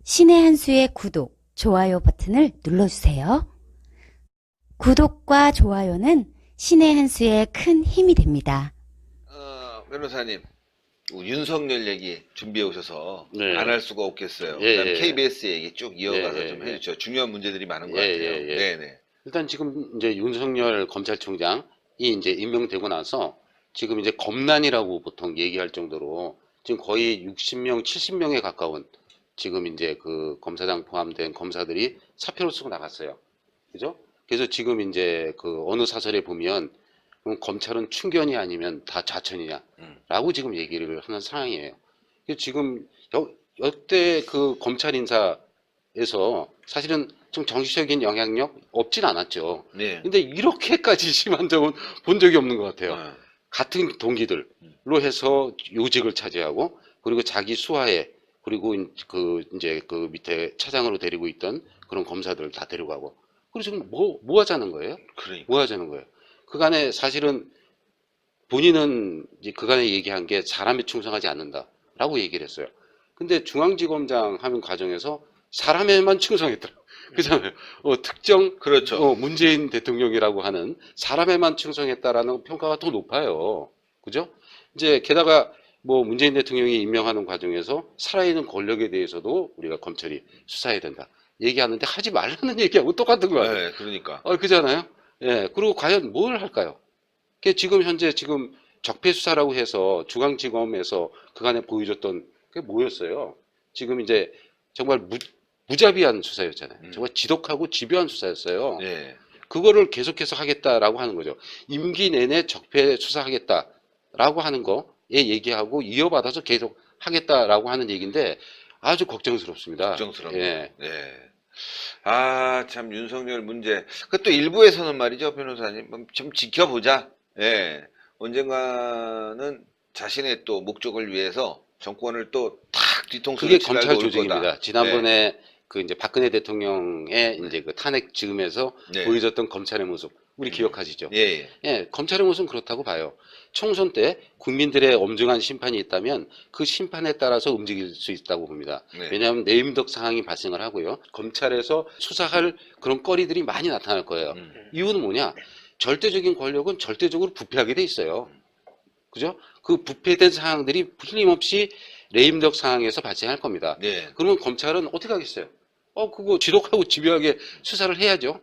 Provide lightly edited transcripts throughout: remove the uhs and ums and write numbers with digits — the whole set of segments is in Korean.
신의 한 수의 구독, 좋아요 버튼을 눌러주세요. 구독과 좋아요는 신의 한 수의 큰 힘이 됩니다. 변호사님, 윤석열 얘기 준비해 오셔서 네. 안 할 수가 없겠어요. 예, 그다음 예. KBS 얘기 쭉 이어가서 예, 좀 예. 해주죠. 중요한 문제들이 많은 것 예, 같아요. 예, 예. 네네. 일단 지금 이제 윤석열 검찰총장이 이제 임명되고 나서 지금 이제 검난이라고 보통 얘기할 정도로 지금 거의 60명, 70명에 가까운 지금 이제 그 검사장 포함된 검사들이 사표를 쓰고 나갔어요. 그죠? 그래서 지금 이제 그 어느 사설에 보면 그럼 검찰은 충견이 아니면 다 좌천이냐라고 지금 얘기를 하는 상황이에요. 그래서 지금 역대 그 검찰 인사에서 사실은 좀 정치적인 영향력 없진 않았죠. 네. 근데 이렇게까지 심한 적은 본 적이 없는 것 같아요. 어, 같은 동기들로 해서 요직을 차지하고 그리고 자기 수하에 그리고 그 이제 그 밑에 차장으로 데리고 있던 그런 검사들 다 데려가고 그리고 지금 뭐 하자는 거예요? 그러니까. 뭐 하자는 거예요? 그간에 사실은 본인은 이제 그간에 얘기한 게 사람에 충성하지 않는다라고 얘기를 했어요. 근데 중앙지검장 하는 과정에서 사람에만 충성했더라. 그잖아요. 특정 그렇죠. 문재인 대통령이라고 하는 사람에만 충성했다라는 평가가 더 높아요. 그죠? 이제 게다가 뭐 문재인 대통령이 임명하는 과정에서 살아있는 권력에 대해서도 우리가 검찰이 수사해야 된다. 얘기하는데 하지 말라는 얘기하고 똑같은 거예요. 네, 그러니까. 그잖아요. 예. 그리고 과연 뭘 할까요? 지금 현재 지금 적폐 수사라고 해서 중앙지검에서 그간에 보여줬던 게 뭐였어요? 지금 이제 정말 무자비한 수사였잖아요. 정말 지독하고 집요한 수사였어요. 네. 그거를 계속해서 하겠다라고 하는 거죠. 임기 내내 적폐 수사하겠다라고 하는 거에 얘기하고 이어받아서 계속 하겠다라고 하는 얘기인데 아주 걱정스럽습니다. 걱정스럽네요. 예. 네. 아, 참 윤석열 문제. 그것도 일부에서는 말이죠, 변호사님. 좀 지켜보자. 예. 언젠가는 자신의 또 목적을 위해서 정권을 또 탁 뒤통수를 그게 검찰 칠 날도 올 조직입니다. 거다. 지난번에 그 이제 박근혜 대통령의 이제 그 탄핵 즈음에서 네. 보여줬던 검찰의 모습 우리 기억하시죠? 예, 예. 예, 검찰의 모습은 그렇다고 봐요. 총선 때 국민들의 엄중한 심판이 있다면 그 심판에 따라서 움직일 수 있다고 봅니다. 네. 왜냐하면 내임덕 상황이 발생을 하고요. 검찰에서 수사할 그런 거리들이 많이 나타날 거예요. 이유는 뭐냐? 절대적인 권력은 절대적으로 부패하게 돼 있어요. 그죠? 그 부패된 상황들이 틀림없이 레임덕 상황에서 발생할 겁니다. 네. 그러면 검찰은 어떻게 하겠어요? 그거 지독하고 집요하게 수사를 해야죠.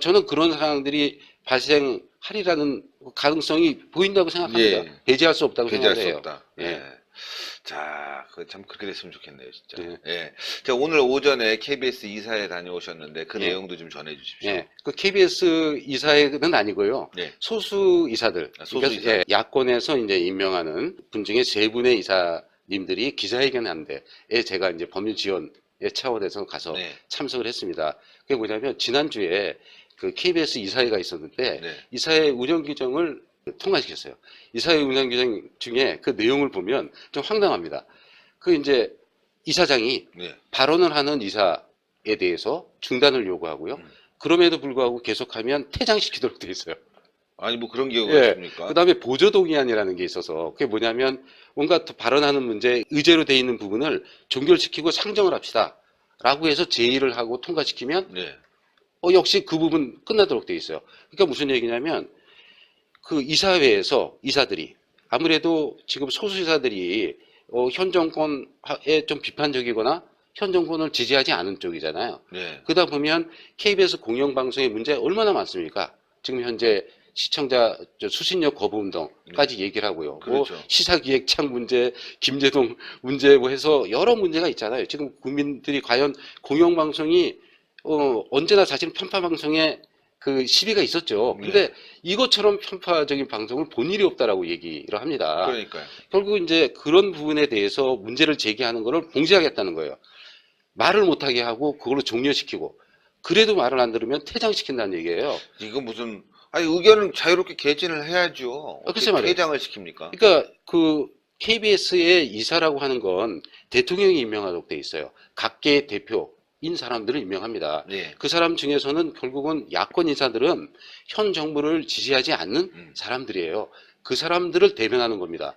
저는 그런 상황들이 발생하리라는 가능성이 보인다고 생각합니다. 예. 배제할 수 없다고 배제할 수 생각해요. 없다. 예. 예. 자, 참 그렇게 됐으면 좋겠네요, 진짜. 네. 예. 자, 오늘 오전에 KBS 이사에 다녀오셨는데 그 예. 내용도 좀 전해 주십시오. 예. 그 KBS 이사회는 아니고요. 네. 소수 이사들, 소수 그러니까 이사. 예, 야권에서 이제 임명하는 분 중에 세 분의 이사님들이 기자회견 한데에 제가 이제 법률 지원의 차원에서 가서 네. 참석을 했습니다. 그게 뭐냐면 지난주에 그 KBS 이사회가 있었는데 네. 이사회 운영 규정을 통과시켰어요. 이사회 운영 규정 중에 그 내용을 보면 좀 황당합니다. 그 이제 이사장이 네. 발언을 하는 이사에 대해서 중단을 요구하고요. 그럼에도 불구하고 계속하면 퇴장시키도록 돼 있어요. 아니, 뭐 그런 경우가 예. 있습니까? 그다음에 보조동의안이라는 게 있어서 그게 뭐냐면 뭔가 또 발언하는 문제 의제로 돼 있는 부분을 종결시키고 상정을 합시다라고 해서 제의를 하고 통과시키면 네. 역시 그 부분 끝나도록 돼 있어요. 그러니까 무슨 얘기냐면 그 이사회에서 이사들이 아무래도 지금 소수 이사들이 현 정권에 좀 비판적이거나 현 정권을 지지하지 않은 쪽이잖아요. 네. 그러다 보면 KBS 공영방송의 문제 얼마나 많습니까? 지금 현재 시청자 수신료 거부 운동까지 얘기를 하고요. 그렇죠. 뭐 시사기획창 문제, 김재동 문제 뭐 해서 여러 문제가 있잖아요. 지금 국민들이 과연 공영방송이 언제나 사실 편파 방송에 그 시비가 있었죠. 근데 이것처럼 편파적인 방송을 본 일이 없다라고 얘기를 합니다. 그러니까요. 결국 이제 그런 부분에 대해서 문제를 제기하는 것을 봉쇄하겠다는 거예요. 말을 못하게 하고 그걸로 종료시키고 그래도 말을 안 들으면 퇴장시킨다는 얘기예요. 이거 무슨, 아니, 의견은 자유롭게 개진을 해야죠. 글쎄 어떻게 말이에요. 퇴장을 시킵니까? 그러니까 그 KBS의 이사라고 하는 건 대통령이 임명하도록 돼 있어요. 각계 대표인 사람들을 임명합니다. 네. 그 사람 중에서는 결국은 야권 인사들은 현 정부를 지지하지 않는 사람들이에요. 그 사람들을 대변하는 겁니다.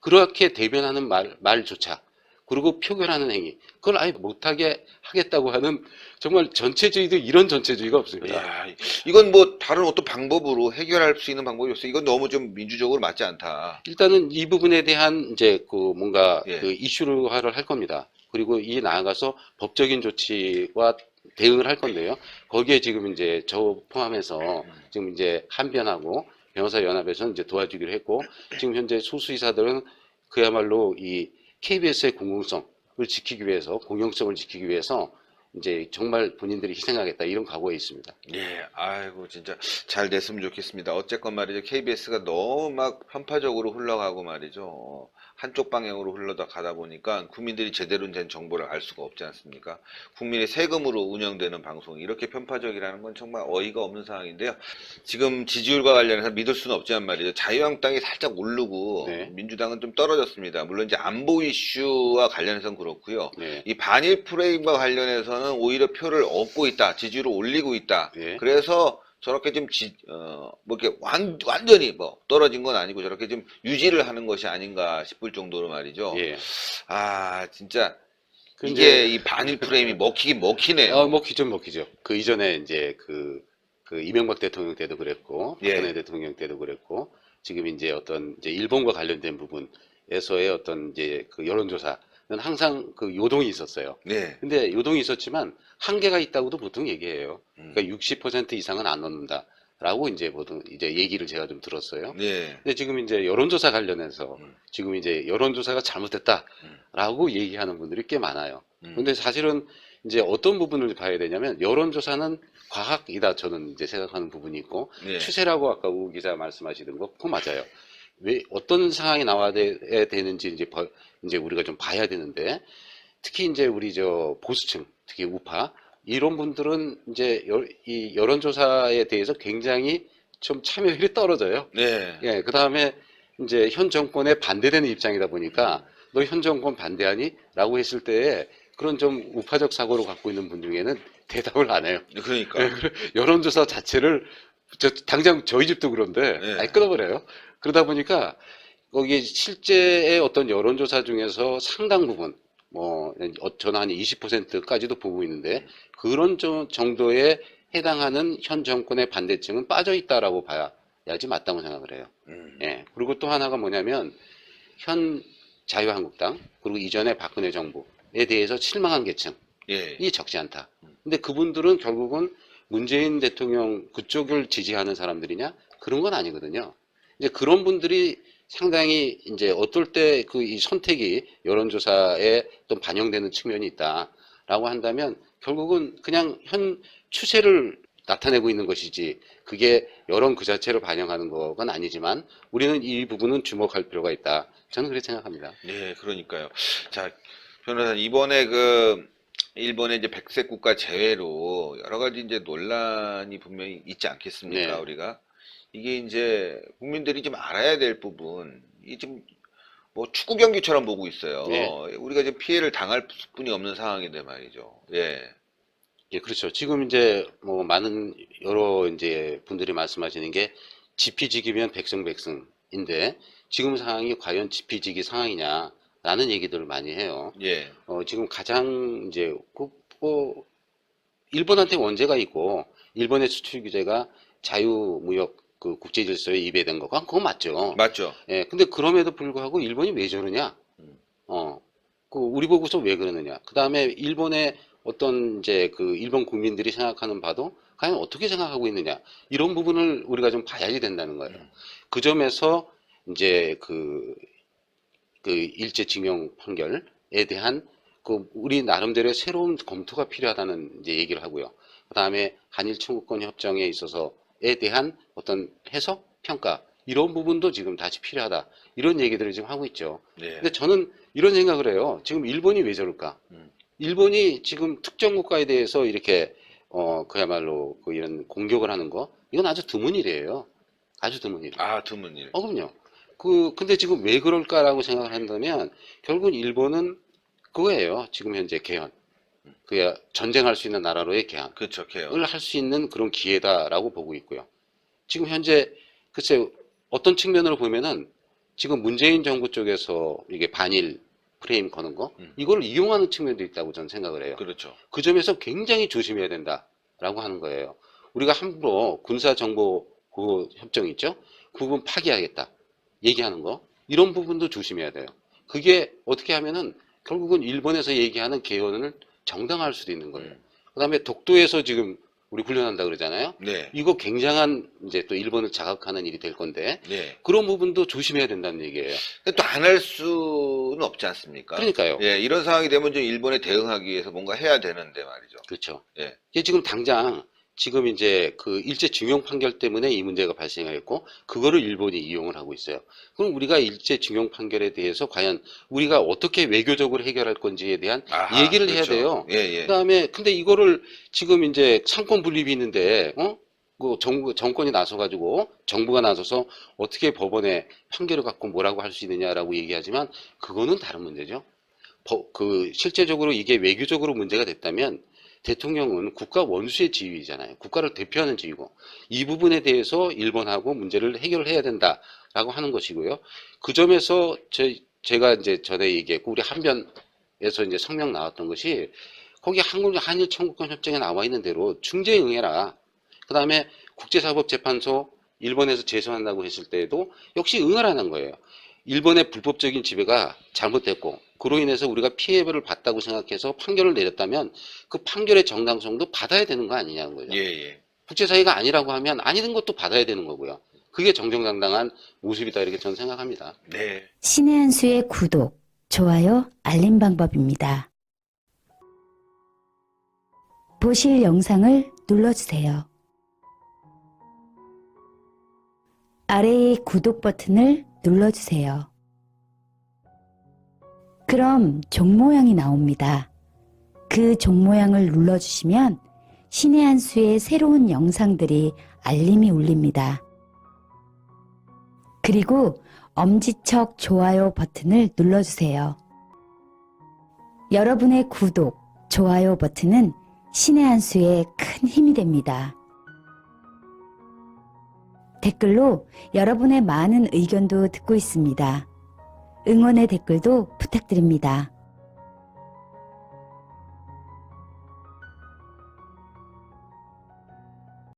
그렇게 대변하는 말조차 그리고 표결하는 행위, 그걸 아예 못하게 하겠다고 하는 정말 전체주의도 이런 전체주의가 없습니다. 야, 이건 뭐 다른 어떤 방법으로 해결할 수 있는 방법이 없어. 이건 너무 좀 민주적으로 맞지 않다. 일단은 이 부분에 대한 이제 그 뭔가 예. 그 이슈화를 할 겁니다. 그리고 이 나아가서 법적인 조치와 대응을 할 건데요. 거기에 지금 이제 저 포함해서 지금 이제 한변하고 변호사 연합에서는 이제 도와주기로 했고, 지금 현재 소수이사들은 그야말로 이 KBS의 공공성을 지키기 위해서, 공영성을 지키기 위해서 이제 정말 본인들이 희생하겠다 이런 각오에 있습니다. 예, 아이고 진짜 잘 됐으면 좋겠습니다. 어쨌건 말이죠. KBS가 너무 막 편파적으로 흘러가고 말이죠. 한쪽 방향으로 흘러가다 보니까 국민들이 제대로 된 정보를 알 수가 없지 않습니까? 국민의 세금으로 운영되는 방송이 이렇게 편파적이라는 건 정말 어이가 없는 상황인데요. 지금 지지율과 관련해서 믿을 수는 없지만 말이죠. 자유한국당이 살짝 오르고 네. 민주당은 좀 떨어졌습니다. 물론 이제 안보 이슈와 관련해서는 그렇고요. 네. 이 반일 프레임과 관련해서는 오히려 표를 얻고 있다. 지지율을 올리고 있다. 네. 그래서 저렇게 좀 뭐 이렇게 완전히 뭐 떨어진 건 아니고 저렇게 좀 유지를 하는 것이 아닌가 싶을 정도로 말이죠. 예. 아, 진짜 근데- 이게 이 반일 프레임이 먹히긴 먹히네요. 먹히죠. 그 이전에 이제 그 이명박 대통령 때도 그랬고, 예. 박근혜 대통령 때도 그랬고, 지금 이제 어떤 이제 일본과 관련된 부분에서의 어떤 이제 그 여론조사는 항상 그 요동이 있었어요. 네. 근데 요동이 있었지만 한계가 있다고도 보통 얘기해요. 그러니까 60% 이상은 안 넣는다라고 이제 보통 이제 얘기를 제가 좀 들었어요. 네. 근데 지금 이제 여론조사 관련해서 지금 이제 여론조사가 잘못됐다라고 얘기하는 분들이 꽤 많아요. 근데 사실은 이제 어떤 부분을 봐야 되냐면, 여론조사는 과학이다 저는 이제 생각하는 부분이 있고, 네. 추세라고 아까 우 기자 말씀하시던 거 그거 맞아요. 왜 어떤 상황이 나와야 되는지 이제 우리가 좀 봐야 되는데, 특히 이제 우리 저 보수층, 특히 우파 이런 분들은 이제 이 여론조사에 대해서 굉장히 좀 참여율이 떨어져요. 네. 예, 그 다음에 이제 현 정권에 반대되는 입장이다 보니까 너 현 정권 반대하니? 라고 했을 때에 그런 좀 우파적 사고를 갖고 있는 분 중에는 대답을 안 해요. 그러니까. 예, 여론조사 자체를 당장 저희 집도 그런데 네. 아예 끊어버려요. 그러다 보니까 거기 실제의 어떤 여론조사 중에서 상당 부분 저는 한 20%까지도 보고 있는데, 그런 정도에 해당하는 현 정권의 반대층은 빠져 있다라고 봐야지 맞다고 생각을 해요. 예. 그리고 또 하나가 뭐냐면, 현 자유한국당 그리고 이전에 박근혜 정부에 대해서 실망한 계층이 예. 적지 않다. 근데 그분들은 결국은 문재인 대통령 그쪽을 지지하는 사람들이냐? 그런 건 아니거든요. 이제 그런 분들이 상당히 이제 어떨 때 그 이 선택이 여론조사에 또 반영되는 측면이 있다라고 한다면, 결국은 그냥 현 추세를 나타내고 있는 것이지 그게 여론 그 자체를 반영하는 건 아니지만, 우리는 이 부분은 주목할 필요가 있다. 저는 그렇게 생각합니다. 네, 그러니까요. 자, 변호사님, 이번에 그 일본의 이제 백색 국가 제외로 여러 가지 이제 논란이 분명히 있지 않겠습니까, 네. 우리가? 이게 이제 국민들이 좀 알아야 될 부분, 이 좀 뭐 축구 경기처럼 보고 있어요. 네. 우리가 이제 피해를 당할 뿐이 없는 상황인데 말이죠. 예. 예, 그렇죠. 지금 이제 뭐 많은 여러 이제 분들이 말씀하시는 게 지피지기면 백승백승인데, 지금 상황이 과연 지피지기 상황이냐라는 얘기들을 많이 해요. 예. 지금 가장 이제 일본한테 원죄가 있고, 일본의 수출 규제가 자유무역 그 국제 질서에 위배된 거가 그건 맞죠. 맞죠? 예, 근데 그럼에도 불구하고 일본이 왜 저러냐? 우리 보고서 왜 그러느냐? 그 다음에 일본의 어떤 이제 그 일본 국민들이 생각하는 바도 과연 어떻게 생각하고 있느냐? 이런 부분을 우리가 좀 봐야지 된다는 거예요. 그 점에서 이제 그 일제징용 판결에 대한 우리 나름대로의 새로운 검토가 필요하다는 이제 얘기를 하고요. 그 다음에 한일 청구권 협정에 있어서에 대한 어떤 해석, 평가 이런 부분도 지금 다시 필요하다. 이런 얘기들을 지금 하고 있죠. 네. 근데 저는 이런 생각을 해요. 지금 일본이 왜 저럴까? 일본이 지금 특정 국가에 대해서 이렇게 그야말로 이런 공격을 하는 거, 이건 아주 드문 일이에요. 아주 드문 일. 아, 드문 일. 그럼요. 근데 지금 왜 그럴까라고 생각을 한다면, 결국은 일본은 그거예요. 지금 현재 개헌. 그야 전쟁할 수 있는 나라로의 개헌을 그렇죠, 개요. 할 수 있는 그런 기회다라고 보고 있고요. 지금 현재 글쎄 어떤 측면으로 보면은 지금 문재인 정부 쪽에서 이게 반일 프레임 거는 거, 음. 이걸 이용하는 측면도 있다고 저는 생각을 해요. 그렇죠. 그 점에서 굉장히 조심해야 된다라고 하는 거예요. 우리가 함부로 군사정보보호협정 있죠? 그 부분 파기하겠다 얘기하는 거, 이런 부분도 조심해야 돼요. 그게 어떻게 하면은 결국은 일본에서 얘기하는 개헌을 정당화할 수도 있는 거예요. 그다음에 독도에서 지금 우리 훈련한다 그러잖아요. 네. 이거 굉장한 이제 또 일본을 자극하는 일이 될 건데 네. 그런 부분도 조심해야 된다는 얘기예요. 또 안 할 수는 없지 않습니까? 그러니까요. 예, 이런 상황이 되면 좀 일본에 대응하기 위해서 뭔가 해야 되는데 말이죠. 그렇죠. 예. 이게 지금 당장 지금 이제 그 일제징용 판결 때문에 이 문제가 발생했고 그거를 일본이 이용을 하고 있어요. 그럼 우리가 일제징용 판결에 대해서 과연 우리가 어떻게 외교적으로 해결할 건지에 대한 아하, 얘기를 그렇죠. 해야 돼요. 예, 예. 그다음에 근데 이거를 지금 이제 상권 분립이 있는데 그 정권이 나서가지고 정부가 나서서 어떻게 법원에 판결을 갖고 뭐라고 할 수 있느냐라고 얘기하지만 그거는 다른 문제죠. 그 실제적으로 이게 외교적으로 문제가 됐다면 대통령은 국가 원수의 지위잖아요. 국가를 대표하는 지위고 이 부분에 대해서 일본하고 문제를 해결을 해야 된다라고 하는 것이고요. 그 점에서 제가 이제 전에 얘기했고 우리 한변에서 이제 성명 나왔던 것이 거기 한일 청구권 협정에 나와 있는 대로 중재에 응해라. 그 다음에 국제사법재판소 일본에서 제소한다고 했을 때에도 역시 응하라는 거예요. 일본의 불법적인 지배가 잘못됐고 그로 인해서 우리가 피해를 봤다고 생각해서 판결을 내렸다면 그 판결의 정당성도 받아야 되는 거 아니냐는 거죠. 예, 예. 국제사회가 아니라고 하면 아니는 것도 받아야 되는 거고요. 그게 정정당당한 모습이다 이렇게 저는 생각합니다. 네. 신의 한 수의 구독, 좋아요, 알림 방법입니다. 보실 영상을 눌러주세요. 아래의 구독 버튼을 눌러주세요. 그럼 종 모양이 나옵니다. 그 종 모양을 눌러주시면 신의 한 수의 새로운 영상들이 알림이 울립니다. 그리고 엄지척 좋아요 버튼을 눌러주세요. 여러분의 구독, 좋아요 버튼은 신의 한 수의 큰 힘이 됩니다. 댓글로 여러분의 많은 의견도 듣고 있습니다. 응원의 댓글도 부탁드립니다.